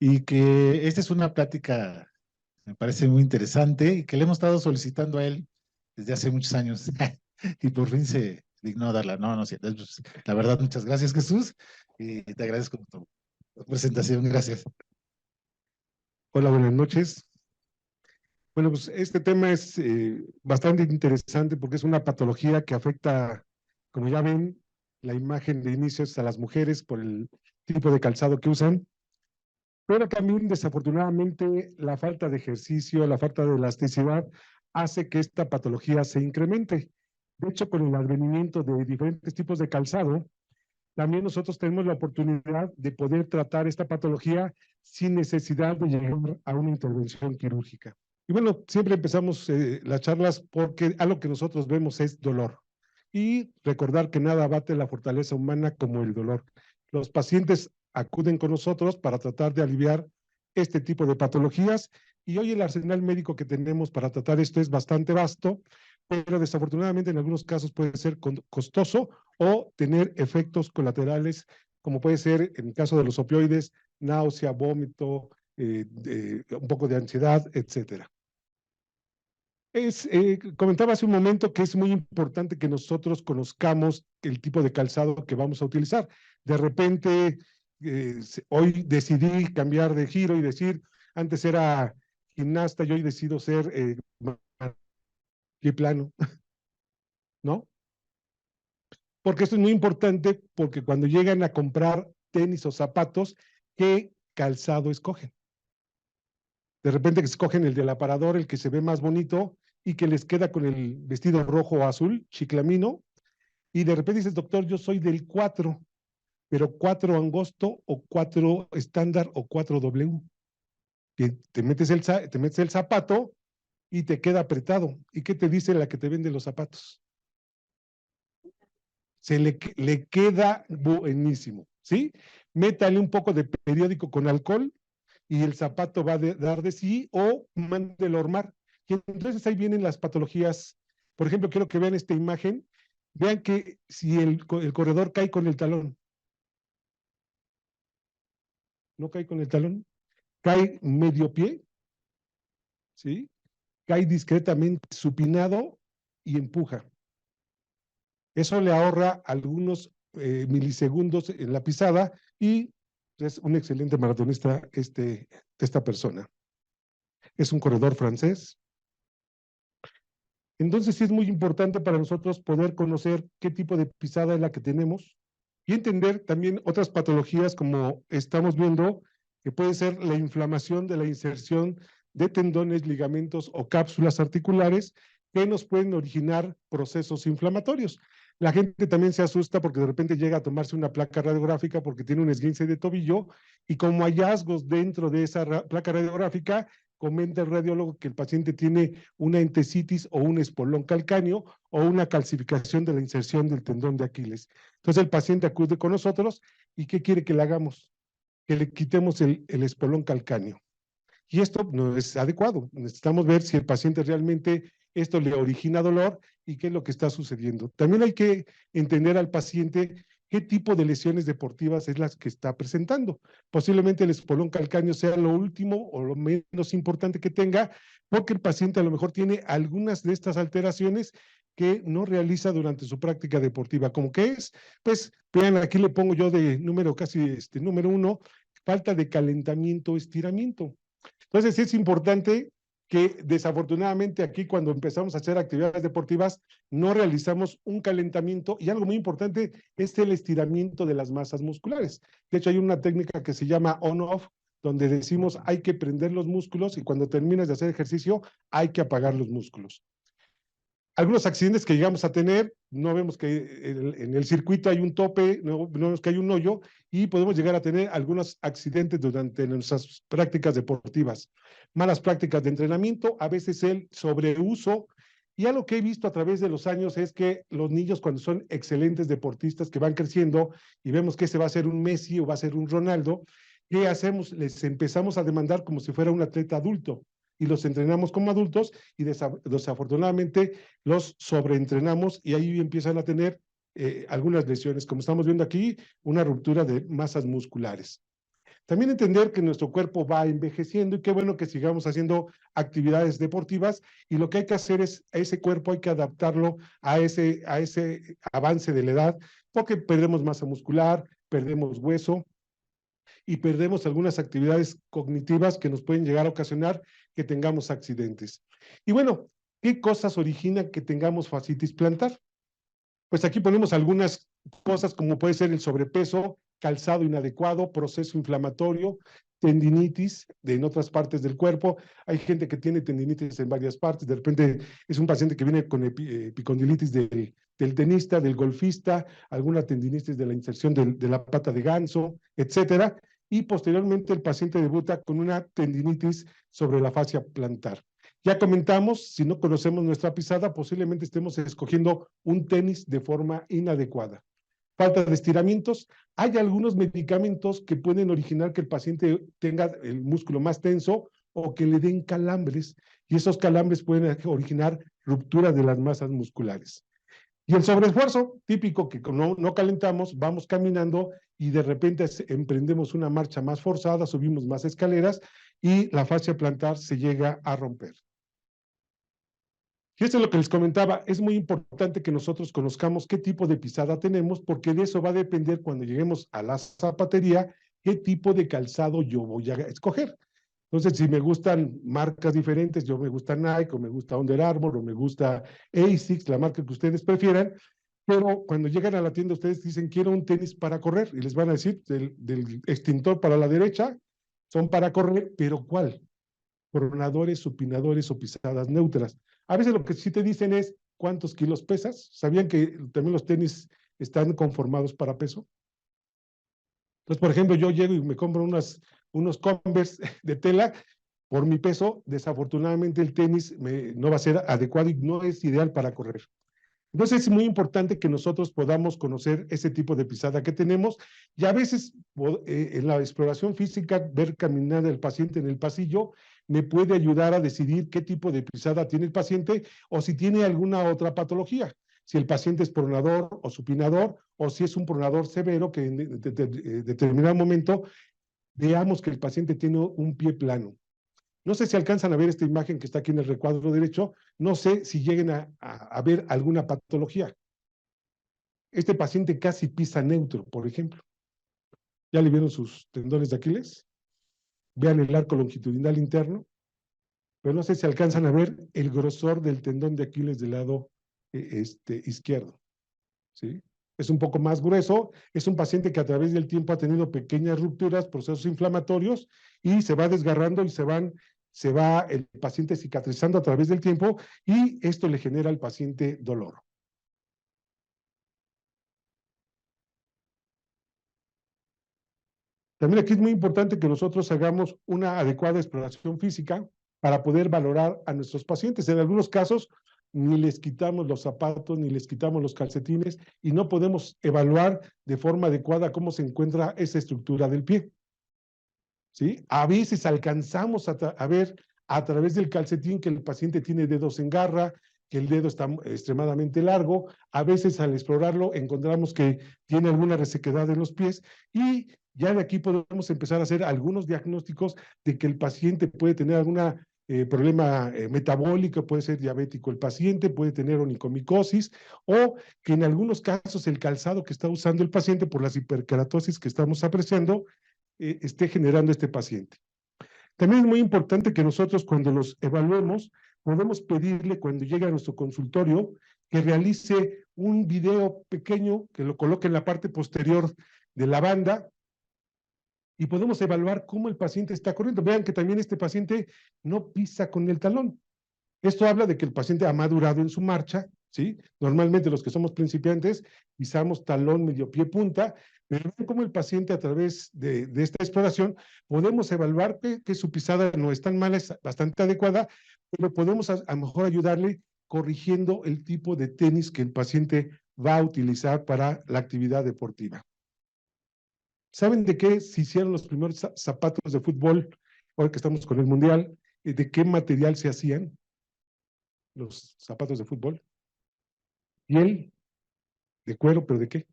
y que esta es una plática, me parece muy interesante y que le hemos estado solicitando a él desde hace muchos años y por fin se dignó darla. No, no es cierto. La verdad, muchas gracias, Jesús, y te agradezco tu presentación. Gracias. Hola, buenas noches. Bueno, pues este tema es bastante interesante porque es una patología que afecta, como ya ven, la imagen de inicios a las mujeres por el tipo de calzado que usan, pero también desafortunadamente la falta de ejercicio, la falta de elasticidad hace que esta patología se incremente. De hecho, con el advenimiento de diferentes tipos de calzado, también nosotros tenemos la oportunidad de poder tratar esta patología sin necesidad de llegar a una intervención quirúrgica. Y bueno, siempre empezamos las charlas porque algo que nosotros vemos es dolor. Y recordar que nada bate la fortaleza humana como el dolor. Los pacientes acuden con nosotros para tratar de aliviar este tipo de patologías y hoy el arsenal médico que tenemos para tratar esto es bastante vasto, pero desafortunadamente en algunos casos puede ser costoso o tener efectos colaterales, como puede ser en el caso de los opioides, náusea, vómito, un poco de ansiedad, etcétera. Comentaba hace un momento que es muy importante que nosotros conozcamos el tipo de calzado que vamos a utilizar. De repente, hoy decidí cambiar de giro y decir, antes era gimnasta y hoy decido ser pie plano, ¿no? Porque esto es muy importante porque cuando llegan a comprar tenis o zapatos, ¿qué calzado escogen? De repente que escogen el del aparador, el que se ve más bonito y que les queda con el vestido rojo o azul, chiclamino, y de repente dices, doctor, yo soy del 4, pero 4 angosto o 4 estándar o 4W. Que te metes el zapato y te queda apretado. ¿Y qué te dice la que te vende los zapatos? Le queda buenísimo, ¿sí? Métale un poco de periódico con alcohol y el zapato va a dar de sí o mándelo a hormar. Y entonces ahí vienen las patologías. Por ejemplo, quiero que vean esta imagen. Vean que si el corredor cae con el talón, no cae con el talón, cae medio pie, ¿sí? Cae discretamente supinado y empuja. Eso le ahorra algunos milisegundos en la pisada y es un excelente maratonista esta persona. Es un corredor francés. Entonces sí es muy importante para nosotros poder conocer qué tipo de pisada es la que tenemos y entender también otras patologías como estamos viendo, que puede ser la inflamación de la inserción de tendones, ligamentos o cápsulas articulares que nos pueden originar procesos inflamatorios. La gente también se asusta porque de repente llega a tomarse una placa radiográfica porque tiene un esguince de tobillo y como hallazgos dentro de esa placa radiográfica, comenta el radiólogo que el paciente tiene una entesitis o un espolón calcáneo o una calcificación de la inserción del tendón de Aquiles. Entonces el paciente acude con nosotros y ¿qué quiere que le hagamos? Que le quitemos el espolón calcáneo. Y esto no es adecuado. Necesitamos ver si el paciente realmente esto le origina dolor y qué es lo que está sucediendo. También hay que entender al paciente qué tipo de lesiones deportivas es las que está presentando. Posiblemente el espolón calcáneo sea lo último o lo menos importante que tenga, porque el paciente a lo mejor tiene algunas de estas alteraciones que no realiza durante su práctica deportiva. ¿Cómo que es? Pues vean, aquí le pongo yo de número casi número 1, falta de calentamiento, estiramiento. Entonces, sí es importante que desafortunadamente aquí cuando empezamos a hacer actividades deportivas no realizamos un calentamiento y algo muy importante es el estiramiento de las masas musculares. De hecho, hay una técnica que se llama on-off, donde decimos hay que prender los músculos y cuando terminas de hacer ejercicio hay que apagar los músculos. Algunos accidentes que llegamos a tener, no vemos que en el circuito hay un tope, no vemos que hay un hoyo y podemos llegar a tener algunos accidentes durante nuestras prácticas deportivas. Malas prácticas de entrenamiento, a veces el sobreuso. Y algo que he visto a través de los años es que los niños cuando son excelentes deportistas que van creciendo y vemos que ese va a ser un Messi o va a ser un Ronaldo, ¿qué hacemos? Les empezamos a demandar como si fuera un atleta adulto y los entrenamos como adultos y desafortunadamente los sobreentrenamos y ahí empiezan a tener algunas lesiones, como estamos viendo aquí, una ruptura de masas musculares. También entender que nuestro cuerpo va envejeciendo y qué bueno que sigamos haciendo actividades deportivas y lo que hay que hacer es, a ese cuerpo hay que adaptarlo a ese avance de la edad, porque perdemos masa muscular, perdemos hueso y perdemos algunas actividades cognitivas que nos pueden llegar a ocasionar que tengamos accidentes. Y bueno, ¿qué cosas originan que tengamos fascitis plantar? Pues aquí ponemos algunas cosas como puede ser el sobrepeso, calzado inadecuado, proceso inflamatorio, tendinitis en otras partes del cuerpo. Hay gente que tiene tendinitis en varias partes. De repente es un paciente que viene con epicondilitis del tenista, del golfista, alguna tendinitis de la inserción de la pata de ganso, etcétera. Y posteriormente el paciente debuta con una tendinitis sobre la fascia plantar. Ya comentamos, si no conocemos nuestra pisada, posiblemente estemos escogiendo un tenis de forma inadecuada. Falta de estiramientos. Hay algunos medicamentos que pueden originar que el paciente tenga el músculo más tenso o que le den calambres, y esos calambres pueden originar ruptura de las masas musculares. Y el sobreesfuerzo, típico que no calentamos, vamos caminando y de repente emprendemos una marcha más forzada, subimos más escaleras y la fascia plantar se llega a romper. Y esto es lo que les comentaba, es muy importante que nosotros conozcamos qué tipo de pisada tenemos, porque de eso va a depender cuando lleguemos a la zapatería, qué tipo de calzado yo voy a escoger. Entonces, si me gustan marcas diferentes, yo me gusta Nike, o me gusta Under Armour, o me gusta ASICS, la marca que ustedes prefieran, pero cuando llegan a la tienda ustedes dicen, quiero un tenis para correr, y les van a decir, del extintor para la derecha, son para correr, pero ¿cuál? Pronadores, supinadores o pisadas neutras. A veces lo que sí te dicen es cuántos kilos pesas. ¿Sabían que también los tenis están conformados para peso? Entonces, por ejemplo, yo llego y me compro unos Converse de tela por mi peso. Desafortunadamente el tenis no va a ser adecuado y no es ideal para correr. Entonces es muy importante que nosotros podamos conocer ese tipo de pisada que tenemos y a veces en la exploración física, ver caminar al paciente en el pasillo me puede ayudar a decidir qué tipo de pisada tiene el paciente o si tiene alguna otra patología. Si el paciente es pronador o supinador o si es un pronador severo que en determinado momento veamos que el paciente tiene un pie plano. No sé si alcanzan a ver esta imagen que está aquí en el recuadro derecho, no sé si lleguen a ver alguna patología. Este paciente casi pisa neutro, por ejemplo. ¿Ya le vieron sus tendones de Aquiles? Vean el arco longitudinal interno, pero no sé si alcanzan a ver el grosor del tendón de Aquiles del lado izquierdo. ¿Sí? Es un poco más grueso, es un paciente que a través del tiempo ha tenido pequeñas rupturas, procesos inflamatorios, y se va desgarrando y se va el paciente cicatrizando a través del tiempo, y esto le genera al paciente dolor. También aquí es muy importante que nosotros hagamos una adecuada exploración física para poder valorar a nuestros pacientes. En algunos casos, ni les quitamos los zapatos, ni les quitamos los calcetines, y no podemos evaluar de forma adecuada cómo se encuentra esa estructura del pie. ¿Sí? A veces alcanzamos a ver a través del calcetín que el paciente tiene dedos en garra, que el dedo está extremadamente largo. A veces al explorarlo encontramos que tiene alguna resequedad en los pies, y ya de aquí podemos empezar a hacer algunos diagnósticos de que el paciente puede tener algún problema metabólico, puede ser diabético el paciente, puede tener onicomicosis, o que en algunos casos el calzado que está usando el paciente por las hiperkeratosis que estamos apreciando esté generando este paciente. También es muy importante que nosotros cuando los evaluemos, podemos pedirle cuando llegue a nuestro consultorio que realice un video pequeño, que lo coloque en la parte posterior de la banda, y podemos evaluar cómo el paciente está corriendo. Vean que también este paciente no pisa con el talón. Esto habla de que el paciente ha madurado en su marcha, ¿sí? Normalmente los que somos principiantes pisamos talón, medio pie, punta, pero ven cómo el paciente a través de esta exploración podemos evaluar que su pisada no es tan mala, es bastante adecuada, pero podemos a lo mejor ayudarle corrigiendo el tipo de tenis que el paciente va a utilizar para la actividad deportiva. ¿Saben de qué se hicieron los primeros zapatos de fútbol, ahora que estamos con el Mundial? ¿De qué material se hacían los zapatos de fútbol? Piel de cuero, ¿pero de qué?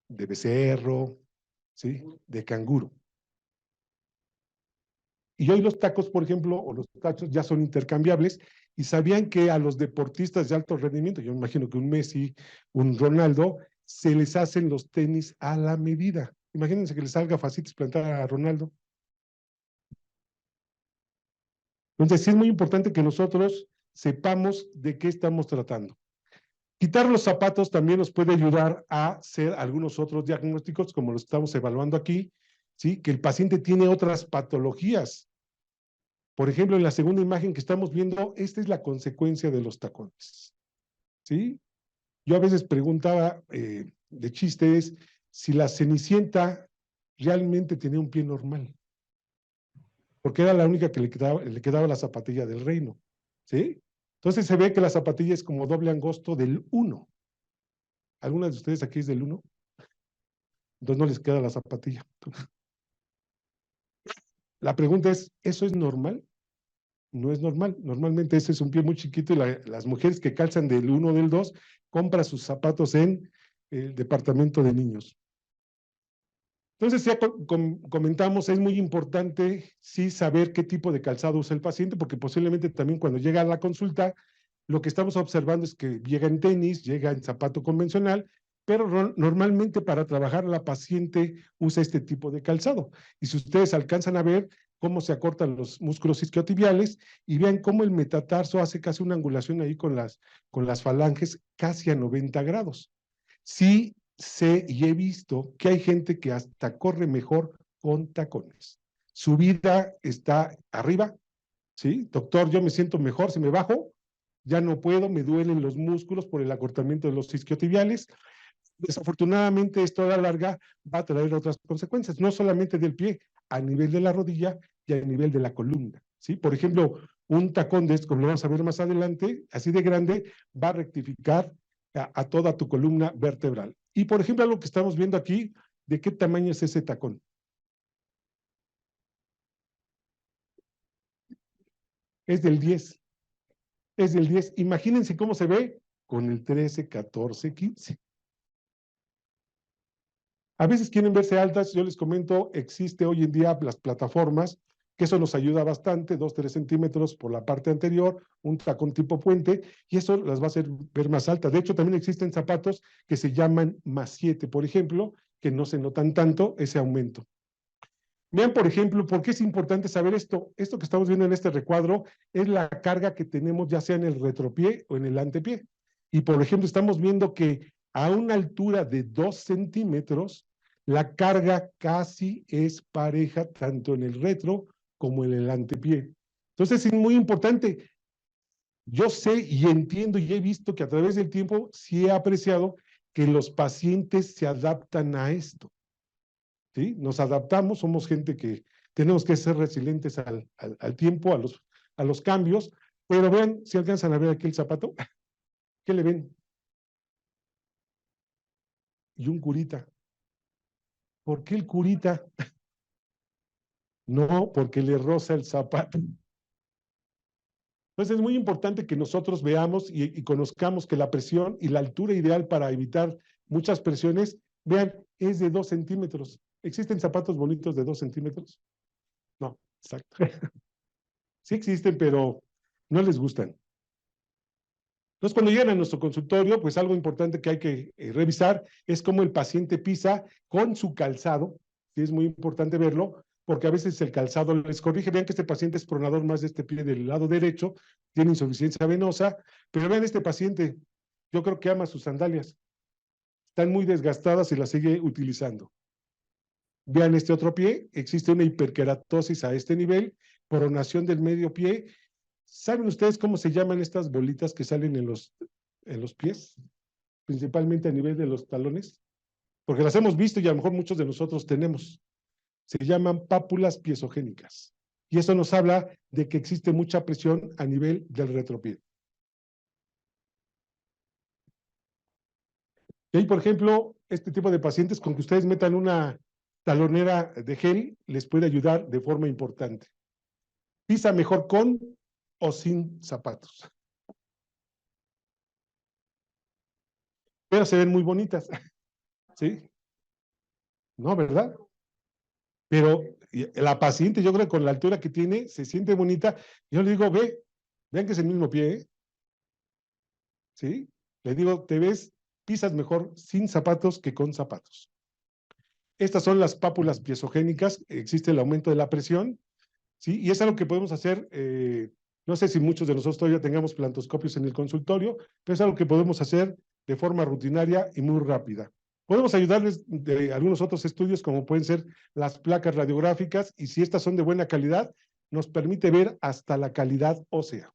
De becerro, ¿sí? De canguro. Y hoy los tacos, por ejemplo, o los tachos ya son intercambiables y sabían que a los deportistas de alto rendimiento, yo me imagino que un Messi, un Ronaldo, se les hacen los tenis a la medida. Imagínense que les salga fácil plantar a Ronaldo. Entonces, sí es muy importante que nosotros sepamos de qué estamos tratando. Quitar los zapatos también nos puede ayudar a hacer algunos otros diagnósticos, como los estamos evaluando aquí, ¿sí? Que el paciente tiene otras patologías. Por ejemplo, en la segunda imagen que estamos viendo, esta es la consecuencia de los tacones, ¿sí? Yo a veces preguntaba de chistes si la Cenicienta realmente tenía un pie normal, porque era la única que le quedaba la zapatilla del reino, ¿sí? Entonces se ve que la zapatilla es como doble angosto del 1. ¿Alguna de ustedes aquí es del 1? Entonces no les queda la zapatilla. La pregunta es, ¿eso es normal? No es normal. Normalmente ese es un pie muy chiquito y las mujeres que calzan del 1 o del 2 compran sus zapatos en el departamento de niños. Entonces, ya comentamos, es muy importante sí saber qué tipo de calzado usa el paciente, porque posiblemente también cuando llega a la consulta, lo que estamos observando es que llega en tenis, llega en zapato convencional, pero normalmente para trabajar la paciente usa este tipo de calzado. Y si ustedes alcanzan a ver cómo se acortan los músculos isquiotibiales y vean cómo el metatarso hace casi una angulación ahí con las falanges casi a 90 grados. Sí sé y he visto que hay gente que hasta corre mejor con tacones. Su vida está arriba, ¿sí? Doctor, yo me siento mejor si me bajo, ya no puedo, me duelen los músculos por el acortamiento de los isquiotibiales. Desafortunadamente, esto a la larga va a traer otras consecuencias, no solamente del pie, a nivel de la rodilla y a nivel de la columna, ¿sí? Por ejemplo, un tacón de esto, como lo vamos a ver más adelante, así de grande, va a rectificar a toda tu columna vertebral. Y, por ejemplo, algo que estamos viendo aquí, ¿de qué tamaño es ese tacón? Es del 10. Es del 10. Imagínense cómo se ve con el 13, 14, 15. A veces quieren verse altas, yo les comento, existe hoy en día las plataformas, que eso nos ayuda bastante, 2, 3 centímetros por la parte anterior, un tacón tipo puente, y eso las va a hacer ver más altas. De hecho, también existen zapatos que se llaman +7, por ejemplo, que no se notan tanto ese aumento. Vean, por ejemplo, por qué es importante saber esto. Esto que estamos viendo en este recuadro es la carga que tenemos ya sea en el retropié o en el antepié. Y, por ejemplo, estamos viendo que a una altura de 2 centímetros, la carga casi es pareja tanto en el retro como en el antepié. Entonces, es muy importante. Yo sé y entiendo y he visto que a través del tiempo sí he apreciado que los pacientes se adaptan a esto. ¿Sí? Nos adaptamos, somos gente que tenemos que ser resilientes al tiempo, a los cambios, pero vean, si alcanzan a ver aquí el zapato, ¿qué le ven? Y un curita. ¿Por qué el curita? No, porque le roza el zapato. Entonces es muy importante que nosotros veamos y conozcamos que la presión y la altura ideal para evitar muchas presiones, vean, es de 2 centímetros. ¿Existen zapatos bonitos de 2 centímetros? No, exacto. Sí existen, pero no les gustan. Entonces, cuando llegan a nuestro consultorio, pues algo importante que hay que revisar es cómo el paciente pisa con su calzado, que es muy importante verlo, porque a veces el calzado les corrige. Vean que este paciente es pronador más de este pie del lado derecho, tiene insuficiencia venosa, pero vean este paciente, yo creo que ama sus sandalias, están muy desgastadas y las sigue utilizando. Vean este otro pie, existe una hiperkeratosis a este nivel, pronación del medio pie. ¿Saben ustedes cómo se llaman estas bolitas que salen en los pies? Principalmente a nivel de los talones, porque las hemos visto y a lo mejor muchos de nosotros tenemos. Se llaman pápulas piezogénicas. Y eso nos habla de que existe mucha presión a nivel del retropié. Y ahí, por ejemplo, este tipo de pacientes, con que ustedes metan una talonera de gel, les puede ayudar de forma importante. Pisa mejor con o sin zapatos. Pero se ven muy bonitas. ¿Sí? ¿No, verdad? Pero Y la paciente, yo creo que con la altura que tiene, se siente bonita. Yo le digo, vean que es el mismo pie, ¿eh? ¿Sí? Le digo, te ves, pisas mejor sin zapatos que con zapatos. Estas son las pápulas piezogénicas, existe el aumento de la presión, ¿sí? Y es algo que podemos hacer, no sé si muchos de nosotros todavía tengamos plantoscopios en el consultorio, pero es algo que podemos hacer de forma rutinaria y muy rápida. Podemos ayudarles de algunos otros estudios, como pueden ser las placas radiográficas, y si estas son de buena calidad, nos permite ver hasta la calidad ósea.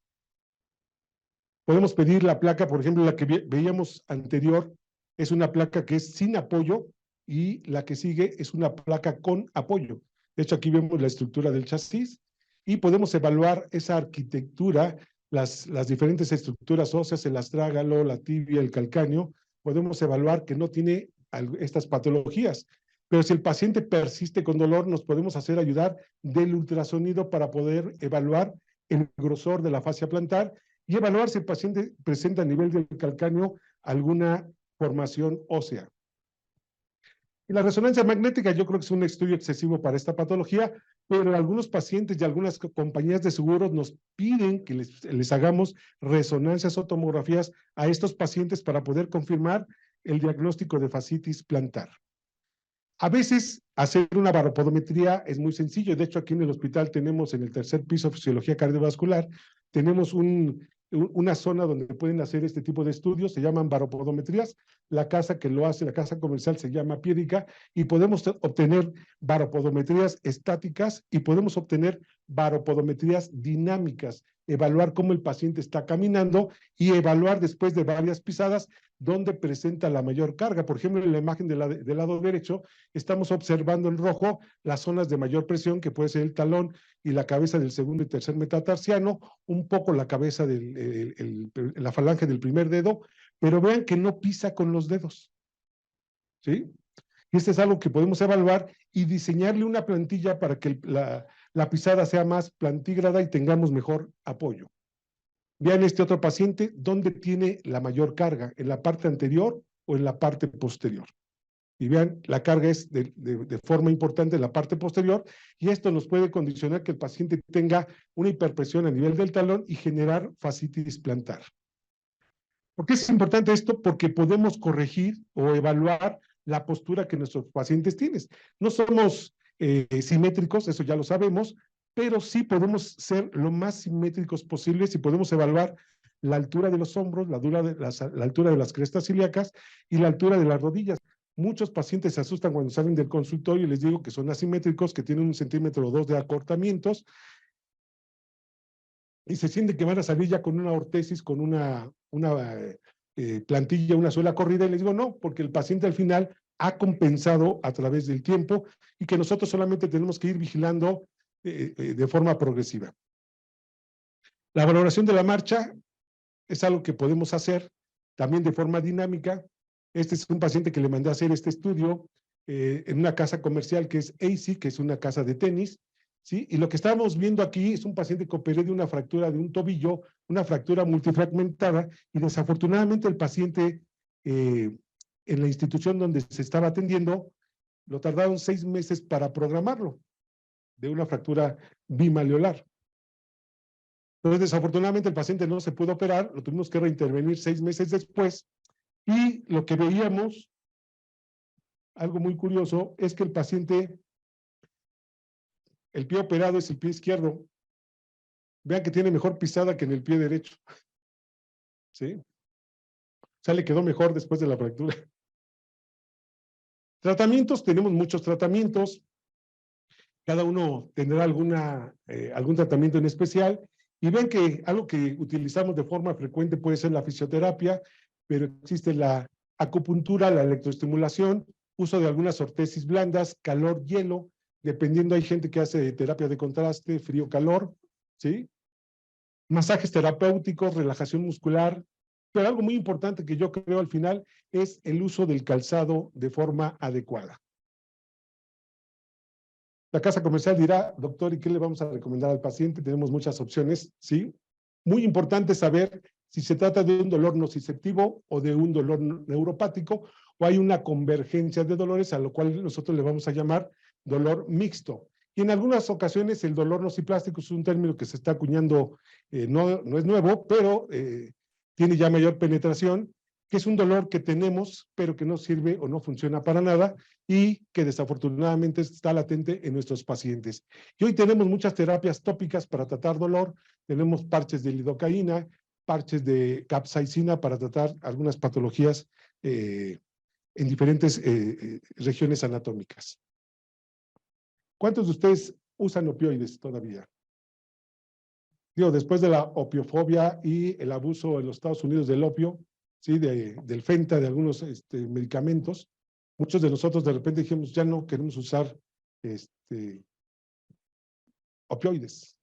Podemos pedir la placa, por ejemplo, la que veíamos anterior, es una placa que es sin apoyo, y la que sigue es una placa con apoyo. De hecho, aquí vemos la estructura del chasis, y podemos evaluar esa arquitectura, las diferentes estructuras óseas, el astrágalo, la tibia, el calcáneo. Podemos evaluar que no tiene estas patologías. Pero si el paciente persiste con dolor, nos podemos hacer ayudar del ultrasonido para poder evaluar el grosor de la fascia plantar y evaluar si el paciente presenta a nivel del calcáneo alguna formación ósea. Y la resonancia magnética yo creo que es un estudio excesivo para esta patología, pero algunos pacientes y algunas compañías de seguros nos piden que les hagamos resonancias o tomografías a estos pacientes para poder confirmar el diagnóstico de fascitis plantar. A veces hacer una baropodometría es muy sencillo. De hecho, aquí en el hospital tenemos en el tercer piso fisiología cardiovascular, tenemos una zona donde pueden hacer este tipo de estudios, se llaman baropodometrías. La casa que lo hace, la casa comercial se llama Piedica, y podemos obtener baropodometrías estáticas y podemos obtener baropodometrías dinámicas, evaluar cómo el paciente está caminando y evaluar después de varias pisadas dónde presenta la mayor carga. Por ejemplo, en la imagen del lado derecho, estamos observando en rojo las zonas de mayor presión, que puede ser el talón y la cabeza del segundo y tercer metatarsiano, un poco la cabeza la falange del primer dedo, pero vean que no pisa con los dedos, ¿sí? Y este es algo que podemos evaluar y diseñarle una plantilla para que la pisada sea más plantígrada y tengamos mejor apoyo. Vean este otro paciente, ¿dónde tiene la mayor carga? ¿En la parte anterior o en la parte posterior? Y vean, la carga es de forma importante en la parte posterior, y esto nos puede condicionar que el paciente tenga una hiperpresión a nivel del talón y generar fascitis plantar. ¿Por qué es importante esto? Porque podemos corregir o evaluar la postura que nuestros pacientes tienen. No somos simétricos, eso ya lo sabemos, pero sí podemos ser lo más simétricos posibles y podemos evaluar la altura de los hombros, la altura de las crestas ilíacas y la altura de las rodillas. Muchos pacientes se asustan cuando salen del consultorio y les digo que son asimétricos, que tienen 1 centímetro o 2 de acortamientos, y se sienten que van a salir ya con una ortesis, con una plantilla, una suela corrida, y les digo no, porque el paciente al final ha compensado a través del tiempo y que nosotros solamente tenemos que ir vigilando de forma progresiva. La valoración de la marcha es algo que podemos hacer también de forma dinámica. Este es un paciente que le mandé a hacer este estudio en una casa comercial que es AC, que es una casa de tenis, ¿sí? Y lo que estamos viendo aquí es un paciente que operé de una fractura de un tobillo, una fractura multifragmentada, y desafortunadamente el paciente en la institución donde se estaba atendiendo, lo tardaron 6 meses para programarlo, de una fractura bimaleolar. Entonces, desafortunadamente el paciente no se pudo operar, lo tuvimos que reintervenir 6 meses después, y lo que veíamos, algo muy curioso, es que el paciente, el pie operado es el pie izquierdo. Vean que tiene mejor pisada que en el pie derecho. ¿Sí? O sea, le quedó mejor después de la fractura. Tratamientos, tenemos muchos tratamientos. Cada uno tendrá algún tratamiento en especial. Y ven que algo que utilizamos de forma frecuente puede ser la fisioterapia, pero existe la acupuntura, la electroestimulación, uso de algunas ortesis blandas, calor, hielo, dependiendo, hay gente que hace terapia de contraste, frío-calor, ¿sí? Masajes terapéuticos, relajación muscular, pero algo muy importante que yo creo al final es el uso del calzado de forma adecuada. La casa comercial dirá, doctor, ¿y qué le vamos a recomendar al paciente? Tenemos muchas opciones, ¿sí? Muy importante saber si se trata de un dolor nociceptivo o de un dolor neuropático, o hay una convergencia de dolores, a lo cual nosotros le vamos a llamar dolor mixto. Y en algunas ocasiones el dolor nociplástico es un término que se está acuñando, no es nuevo, pero tiene ya mayor penetración, que es un dolor que tenemos, pero que no sirve o no funciona para nada y que desafortunadamente está latente en nuestros pacientes. Y hoy tenemos muchas terapias tópicas para tratar dolor, tenemos parches de lidocaína, parches de capsaicina para tratar algunas patologías en diferentes regiones anatómicas. ¿Cuántos de ustedes usan opioides todavía? Digo, después de la opiofobia y el abuso en los Estados Unidos del opio, ¿sí? Del Fenta, de algunos medicamentos, muchos de nosotros de repente dijimos, ya no queremos usar opioides.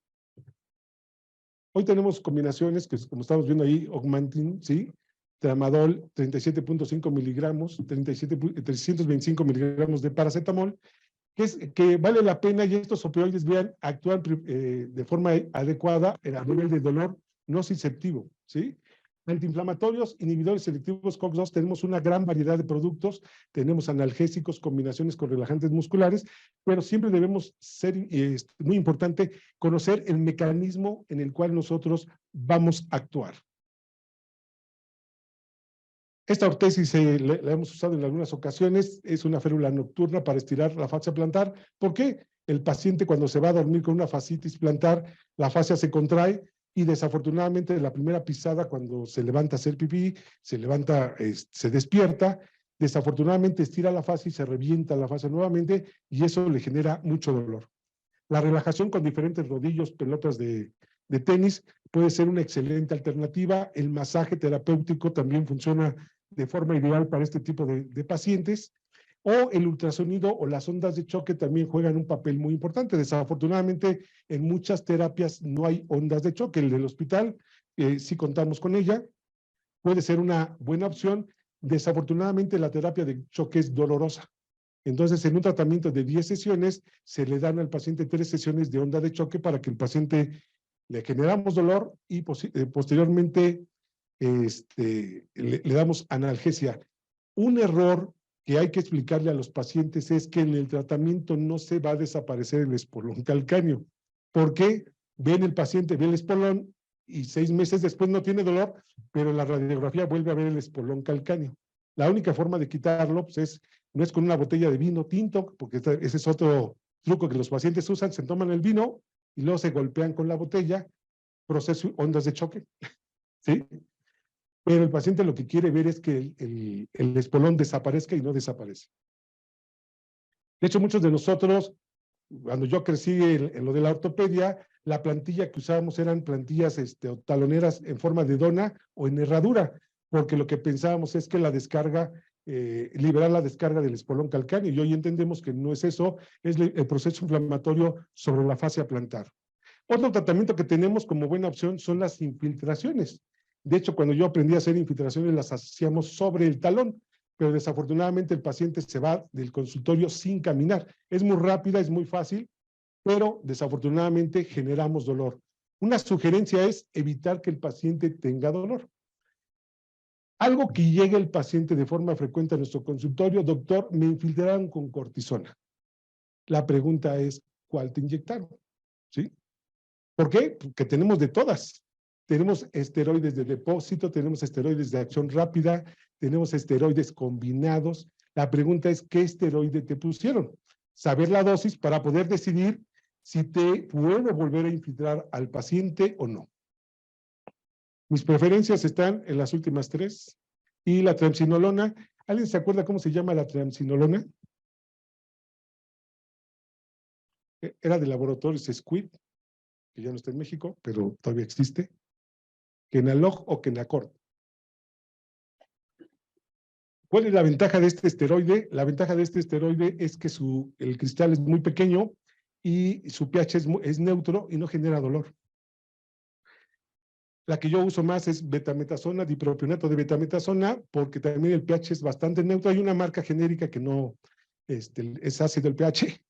Hoy tenemos combinaciones que, como estamos viendo ahí, Augmentin, ¿sí? Tramadol, 37.5 miligramos, 325 miligramos de paracetamol, que vale la pena, y estos opioides actúan de forma adecuada a nivel de dolor nociceptivo, ¿sí? Antiinflamatorios, inhibidores selectivos COX-2, tenemos una gran variedad de productos, tenemos analgésicos, combinaciones con relajantes musculares, pero siempre debemos ser, muy importante, conocer el mecanismo en el cual nosotros vamos a actuar. Esta ortesis la hemos usado en algunas ocasiones, es una férula nocturna para estirar la fascia plantar. ¿Por qué? El paciente cuando se va a dormir con una fascitis plantar, la fascia se contrae y desafortunadamente la primera pisada cuando se levanta a hacer pipí, se levanta, se despierta, desafortunadamente estira la fascia y se revienta la fascia nuevamente y eso le genera mucho dolor. La relajación con diferentes rodillos, pelotas de tenis puede ser una excelente alternativa. El masaje terapéutico también funciona de forma ideal para este tipo de pacientes. O el ultrasonido o las ondas de choque también juegan un papel muy importante. Desafortunadamente, en muchas terapias no hay ondas de choque. El del hospital, sí contamos con ella, puede ser una buena opción. Desafortunadamente, la terapia de choque es dolorosa. Entonces, en un tratamiento de 10 sesiones, se le dan al paciente 3 sesiones de onda de choque para que el paciente le generamos dolor y posteriormente le damos analgesia. Un error que hay que explicarle a los pacientes es que en el tratamiento no se va a desaparecer el espolón calcáneo. ¿Por qué? Ven el paciente, ve el espolón y 6 meses después no tiene dolor, pero en la radiografía vuelve a ver el espolón calcáneo. La única forma de quitarlo pues, no es con una botella de vino tinto, porque ese es otro truco que los pacientes usan, se toman el vino y luego se golpean con la botella, proceso ondas de choque, ¿sí? Pero el paciente lo que quiere ver es que el espolón desaparezca y no desaparece. De hecho, muchos de nosotros, cuando yo crecí en lo de la ortopedia, la plantilla que usábamos eran plantillas taloneras en forma de dona o en herradura, porque lo que pensábamos es que la descarga, liberar la descarga del espolón calcáneo, y hoy entendemos que no es eso, es el proceso inflamatorio sobre la fascia plantar. Otro tratamiento que tenemos como buena opción son las infiltraciones. De hecho, cuando yo aprendí a hacer infiltraciones, las hacíamos sobre el talón, pero desafortunadamente el paciente se va del consultorio sin caminar. Es muy rápida, es muy fácil, pero desafortunadamente generamos dolor. Una sugerencia es evitar que el paciente tenga dolor. Algo que llegue el paciente de forma frecuente a nuestro consultorio, doctor, me infiltraron con cortisona. La pregunta es, ¿cuál te inyectaron? ¿Sí? ¿Por qué? Porque tenemos de todas. Tenemos esteroides de depósito, tenemos esteroides de acción rápida, tenemos esteroides combinados. La pregunta es, ¿qué esteroide te pusieron? Saber la dosis para poder decidir si te puedo volver a infiltrar al paciente o no. Mis preferencias están en las últimas 3. Y la triamcinolona, ¿alguien se acuerda cómo se llama la triamcinolona? Era de laboratorios Squid, que ya no está en México, pero todavía existe. Kenalog o Kenacort. ¿Cuál es la ventaja de este esteroide? La ventaja de este esteroide es que el cristal es muy pequeño y su pH es neutro y no genera dolor. La que yo uso más es betametasona, dipropionato de betametasona, porque también el pH es bastante neutro. Hay una marca genérica que no es ácido el pH,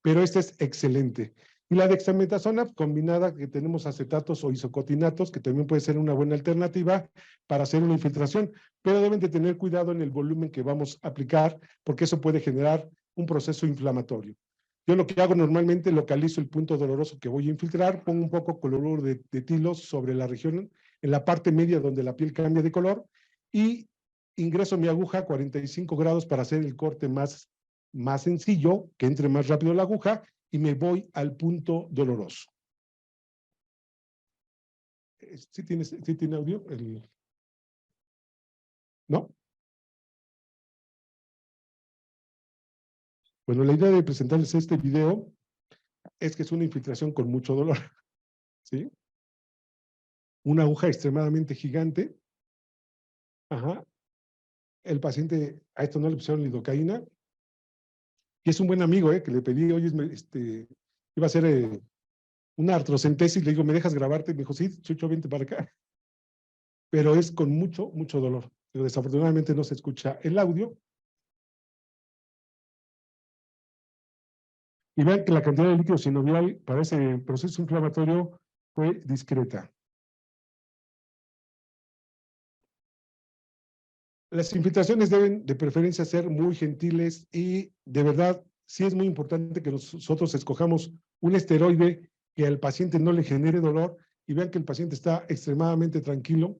pero esta es excelente. Y la dexametasona combinada, que tenemos acetatos o isocotinatos, que también puede ser una buena alternativa para hacer una infiltración, pero deben de tener cuidado en el volumen que vamos a aplicar, porque eso puede generar un proceso inflamatorio. Yo lo que hago normalmente, localizo el punto doloroso que voy a infiltrar, pongo un poco cloruro de tilo sobre la región, en la parte media donde la piel cambia de color, y ingreso mi aguja a 45 grados para hacer el corte más sencillo, que entre más rápido la aguja, y me voy al punto doloroso. ¿Sí tiene audio? ¿No? Bueno, la idea de presentarles este video es que es una infiltración con mucho dolor, ¿sí? Una aguja extremadamente gigante. Ajá. El paciente, a esto no le pusieron lidocaína, y es un buen amigo, que le pedí, oye, iba a hacer una artrocentesis, le digo, ¿me dejas grabarte? Me dijo, sí, Chucho, vente para acá. Pero es con mucho, mucho dolor. Pero desafortunadamente no se escucha el audio. Y vean que la cantidad de líquido sinovial para ese proceso inflamatorio fue discreta. Las infiltraciones deben de preferencia ser muy gentiles y de verdad sí es muy importante que nosotros escojamos un esteroide que al paciente no le genere dolor y vean que el paciente está extremadamente tranquilo.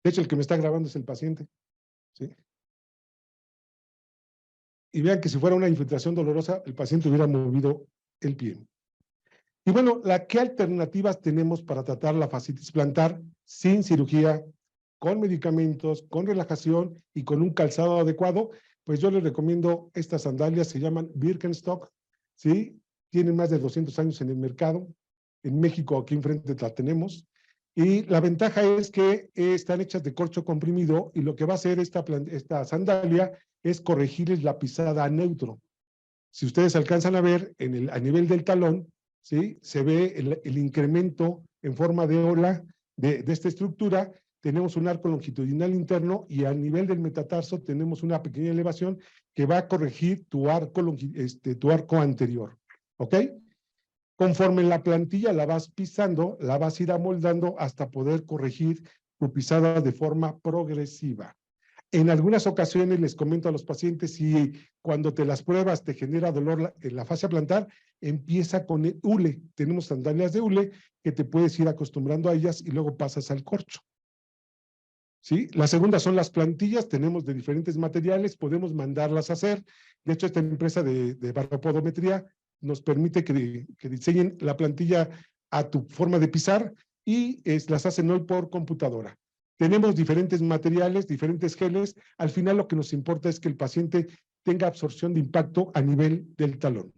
De hecho, el que me está grabando es el paciente, ¿sí? Y vean que si fuera una infiltración dolorosa, el paciente hubiera movido el pie. Y bueno, ¿qué alternativas tenemos para tratar la fascitis plantar sin cirugía, con medicamentos, con relajación y con un calzado adecuado? Pues yo les recomiendo estas sandalias, se llaman Birkenstock, ¿sí? Tienen más de 200 años en el mercado. En México, aquí enfrente la tenemos. Y la ventaja es que están hechas de corcho comprimido y lo que va a hacer esta sandalia es corregirles la pisada a neutro. Si ustedes alcanzan a ver a nivel del talón, ¿sí? Se ve el incremento en forma de ola de esta estructura. Tenemos un arco longitudinal interno y a nivel del metatarso tenemos una pequeña elevación que va a corregir tu arco anterior. ¿Ok? Conforme la plantilla la vas pisando, la vas a ir amoldando hasta poder corregir tu pisada de forma progresiva. En algunas ocasiones les comento a los pacientes, si cuando te las pruebas te genera dolor en la fascia plantar, empieza con el hule. Tenemos sandalias de hule que te puedes ir acostumbrando a ellas y luego pasas al corcho. ¿Sí? La segunda son las plantillas, tenemos de diferentes materiales, podemos mandarlas a hacer. De hecho, esta empresa de baropodometría nos permite que diseñen la plantilla a tu forma de pisar y las hacen hoy por computadora. Tenemos diferentes materiales, diferentes geles. Al final lo que nos importa es que el paciente tenga absorción de impacto a nivel del talón.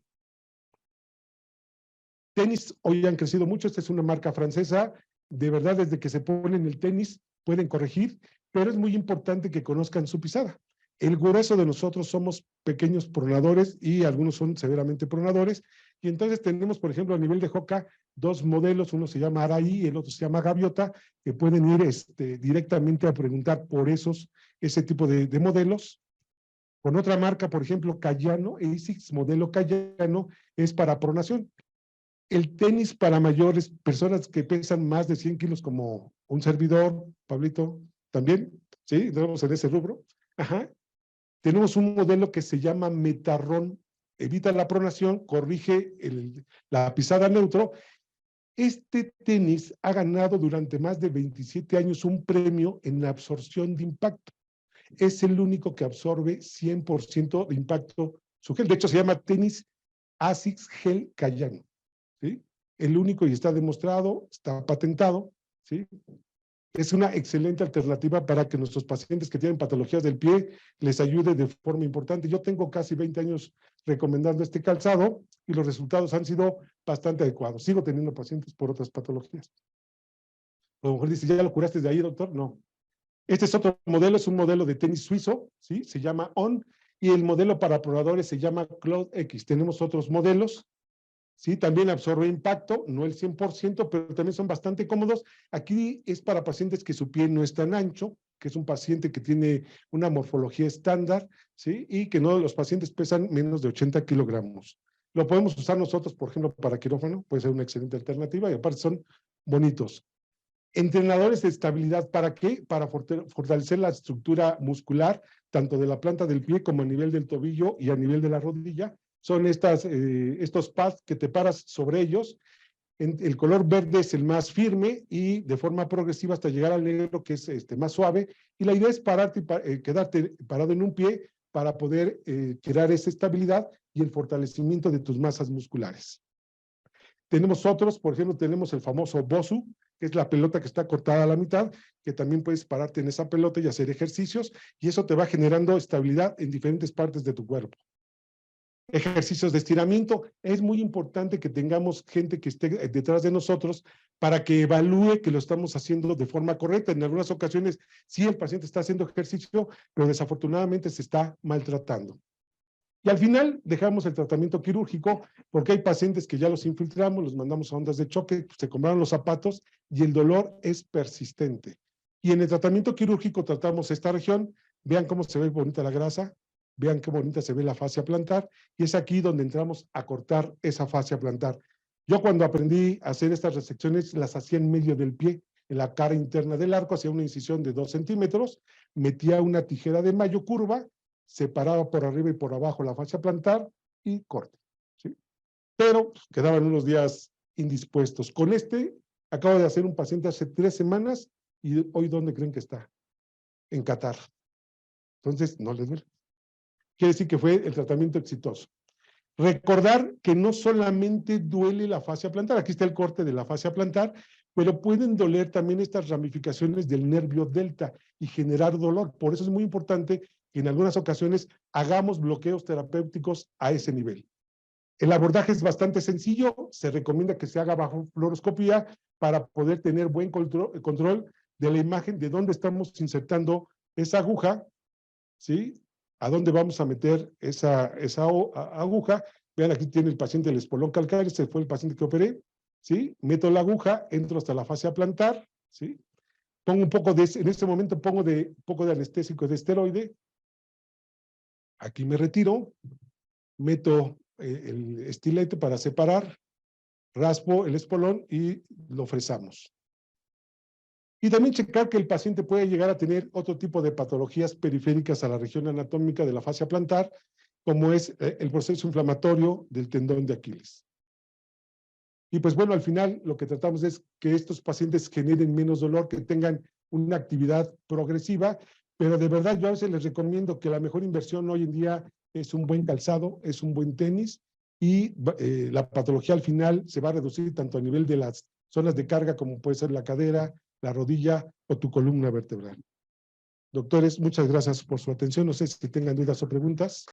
Tenis hoy han crecido mucho, esta es una marca francesa. De verdad, desde que se ponen el tenis pueden corregir, pero es muy importante que conozcan su pisada. El grueso de nosotros somos pequeños pronadores y algunos son severamente pronadores. Y entonces tenemos, por ejemplo, a nivel de Hoka, dos modelos, uno se llama Araí y el otro se llama Gaviota, que pueden ir directamente a preguntar por ese tipo de modelos. Con otra marca, por ejemplo, Cayano, ASICS modelo Cayano, es para pronación. El tenis para mayores, personas que pesan más de 100 kilos, como un servidor, Pablito, también, ¿sí? Estamos en ese rubro. Ajá. Tenemos un modelo que se llama Metarron, evita la pronación, corrige la pisada neutro. Este tenis ha ganado durante más de 27 años un premio en la absorción de impacto. Es el único que absorbe 100% de impacto su gel. De hecho, se llama tenis ASICS Gel Cayano, ¿sí? El único y está demostrado, está patentado, ¿sí? Es una excelente alternativa para que nuestros pacientes que tienen patologías del pie les ayude de forma importante. Yo tengo casi 20 años recomendando este calzado y los resultados han sido bastante adecuados. Sigo teniendo pacientes por otras patologías. A lo mejor dice, ¿ya lo curaste de ahí, doctor? No. Este es otro modelo, es un modelo de tenis suizo, ¿sí? Se llama On, y el modelo para probadores se llama Cloud X. Tenemos otros modelos, ¿sí? También absorbe impacto, no el 100%, pero también son bastante cómodos. Aquí es para pacientes que su pie no es tan ancho, que es un paciente que tiene una morfología estándar, ¿sí? Y que no, los pacientes pesan menos de 80 kilogramos. Lo podemos usar nosotros, por ejemplo, para quirófano, puede ser una excelente alternativa y aparte son bonitos. Entrenadores de estabilidad, ¿para qué? Para fortalecer la estructura muscular, tanto de la planta del pie como a nivel del tobillo y a nivel de la rodilla. Son estos pads que te paras sobre ellos. El color verde es el más firme y de forma progresiva hasta llegar al negro, que es más suave. Y la idea es pararte y quedarte parado en un pie para poder crear esa estabilidad y el fortalecimiento de tus masas musculares. Tenemos otros, por ejemplo, tenemos el famoso Bosu, que es la pelota que está cortada a la mitad, que también puedes pararte en esa pelota y hacer ejercicios, y eso te va generando estabilidad en diferentes partes de tu cuerpo. Ejercicios de estiramiento. Es muy importante que tengamos gente que esté detrás de nosotros para que evalúe que lo estamos haciendo de forma correcta. En algunas ocasiones, sí, el paciente está haciendo ejercicio, pero desafortunadamente se está maltratando. Y al final dejamos el tratamiento quirúrgico porque hay pacientes que ya los infiltramos, los mandamos a ondas de choque, se compraron los zapatos y el dolor es persistente. Y en el tratamiento quirúrgico tratamos esta región, vean cómo se ve bonita la grasa, vean qué bonita se ve la fascia plantar, y es aquí donde entramos a cortar esa fascia plantar. Yo cuando aprendí a hacer estas resecciones, las hacía en medio del pie, en la cara interna del arco, hacía una incisión de 2 centímetros, metía una tijera de mayo curva, separaba por arriba y por abajo la fascia plantar y corte, ¿sí? Pero pues, quedaban unos días indispuestos. Con acabo de hacer un paciente hace 3 semanas y hoy, ¿dónde creen que está? En Qatar. Entonces, no les duele. Quiere decir que fue el tratamiento exitoso. Recordar que no solamente duele la fascia plantar, aquí está el corte de la fascia plantar, pero pueden doler también estas ramificaciones del nervio delta y generar dolor. Por eso es muy importante que en algunas ocasiones hagamos bloqueos terapéuticos a ese nivel. El abordaje es bastante sencillo, se recomienda que se haga bajo fluoroscopía para poder tener buen control de la imagen de dónde estamos insertando esa aguja, ¿sí? A dónde vamos a meter esa aguja. Vean, aquí tiene el paciente el espolón calcáreo, ese fue el paciente que operé, ¿sí? Meto la aguja, entro hasta la fascia plantar, ¿sí? Pongo un poco en este momento pongo un poco de anestésico de esteroide. Aquí me retiro, meto el estilete para separar, raspo el espolón y lo fresamos. Y también checar que el paciente puede llegar a tener otro tipo de patologías periféricas a la región anatómica de la fascia plantar, como es el proceso inflamatorio del tendón de Aquiles. Y pues bueno, al final lo que tratamos es que estos pacientes generen menos dolor, que tengan una actividad progresiva, pero de verdad yo a veces les recomiendo que la mejor inversión hoy en día es un buen calzado, es un buen tenis, y la patología al final se va a reducir tanto a nivel de las zonas de carga como puede ser la cadera, la rodilla o tu columna vertebral. Doctores, muchas gracias por su atención. No sé si tengan dudas o preguntas.